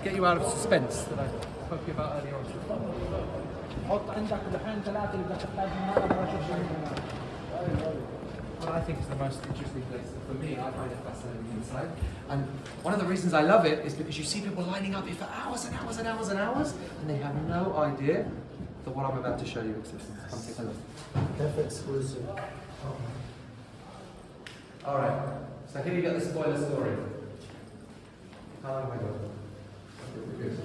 get you out of suspense that I spoke to you about earlier on. What I think is the most interesting place for me, I find it fascinating inside. And one of the reasons I love it is because you see people lining up here for hours and hours and hours and hours, and they have no idea that what I'm about to show you exists. Come take a look. Cafe exclusive. All right. So here you get the spoiler story. How long have I got? Good.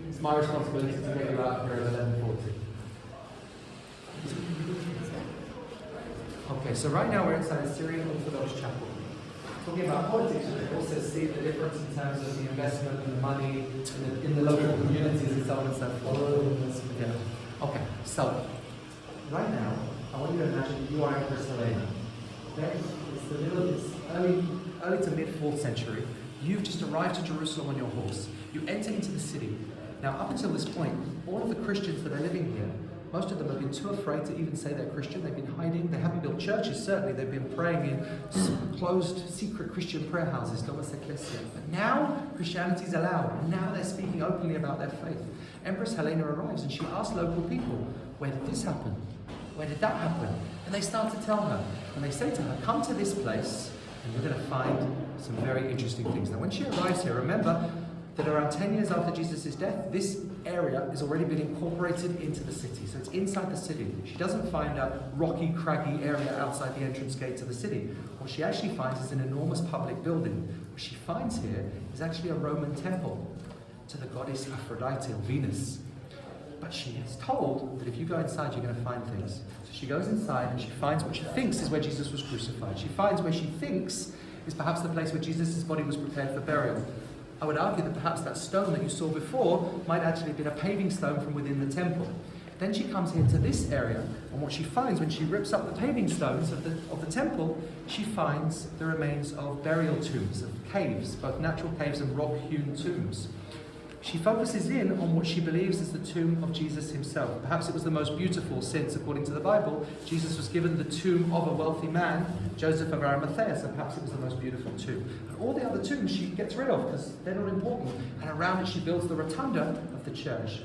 It's my responsibility to get you out here at 11:40. Okay, so right now we're inside a Syrian Orthodox chapel. Talking about politics, we also see the difference in terms of the investment and the money in the local communities and so on and so forth. Yeah. Okay, so right now I want you to imagine you are Empress Helena. Okay? It's early to mid 4th century. You've just arrived to Jerusalem on your horse. You enter into the city. Now, up until this point, all of the Christians that are living here, most of them have been too afraid to even say they're Christian. They've been hiding. They haven't built churches, certainly. They've been praying in closed, secret Christian prayer houses. But now, Christianity is allowed. And now they're speaking openly about their faith. Empress Helena arrives and she asks local people, where did this happen? Where did that happen? And they start to tell her. And they say to her, come to this place and you're going to find some very interesting things. Now, when she arrives here, remember that around 10 years after Jesus' death, this area has already been incorporated into the city. So it's inside the city. She doesn't find a rocky, craggy area outside the entrance gates of the city. What she actually finds is an enormous public building. What she finds here is actually a Roman temple to the goddess Aphrodite, or Venus. But she is told that if you go inside, you're going to find things. So she goes inside and she finds what she thinks is where Jesus was crucified. She finds where she thinks is perhaps the place where Jesus' body was prepared for burial. I would argue that perhaps that stone that you saw before might actually have been a paving stone from within the temple. Then she comes into this area, and what she finds when she rips up the paving stones of the temple, she finds the remains of burial tombs, of caves, both natural caves and rock-hewn tombs. She focuses in on what she believes is the tomb of Jesus himself. Perhaps it was the most beautiful, since, according to the Bible, Jesus was given the tomb of a wealthy man, Joseph of Arimathea, so perhaps it was the most beautiful tomb. And all the other tombs she gets rid of because they're not important. And around it she builds the rotunda of the church.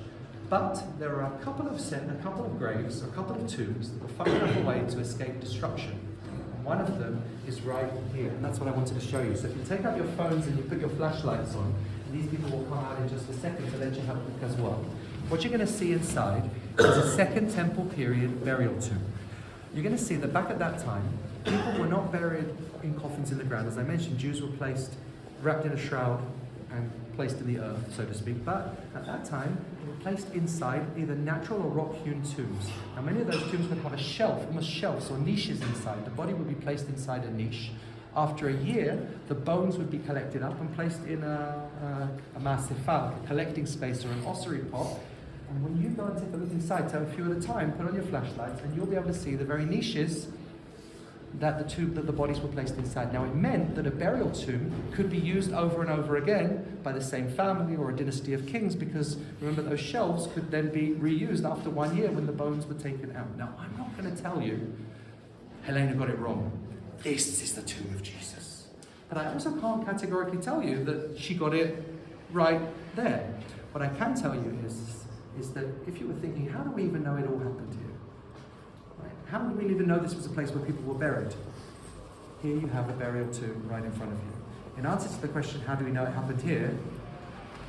But there are a couple of graves, a couple of tombs that were far enough away to escape destruction. And one of them is right here, and that's what I wanted to show you. So if you take out your phones and you put your flashlights on, these people will come out in just a second to let you have a look as well. What you're going to see inside is a Second Temple period burial tomb. You're going to see that back at that time, people were not buried in coffins in the ground. As I mentioned, Jews were wrapped in a shroud and placed in the earth, so to speak. But at that time, they were placed inside either natural or rock-hewn tombs. Now, many of those tombs would have a shelf, almost shelves or niches inside. The body would be placed inside a niche. After a year, the bones would be collected up and placed in a masifal, a collecting space or an ossuary pot. And when you go and take a look inside, so a few at a time, put on your flashlights, and you'll be able to see the very niches that the bodies were placed inside. Now, it meant that a burial tomb could be used over and over again by the same family or a dynasty of kings, because remember, those shelves could then be reused after 1 year when the bones were taken out. Now, I'm not going to tell you Helena got it wrong. This is the tomb of Jesus. But I also can't categorically tell you that she got it right there. What I can tell you is that if you were thinking, how do we even know it all happened here? Right? How do we even know this was a place where people were buried? Here you have a burial tomb right in front of you. In answer to the question, how do we know it happened here?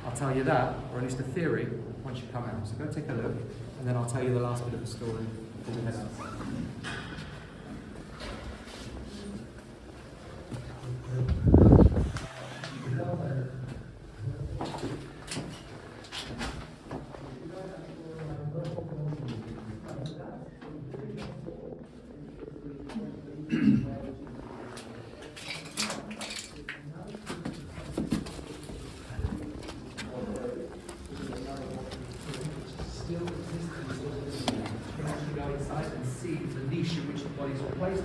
I'll tell you that, or at least a theory, once you come out. So go take a look, and then I'll tell you the last bit of the story before we head out. Still exists. You can actually go inside and see the niche in which the bodies were placed.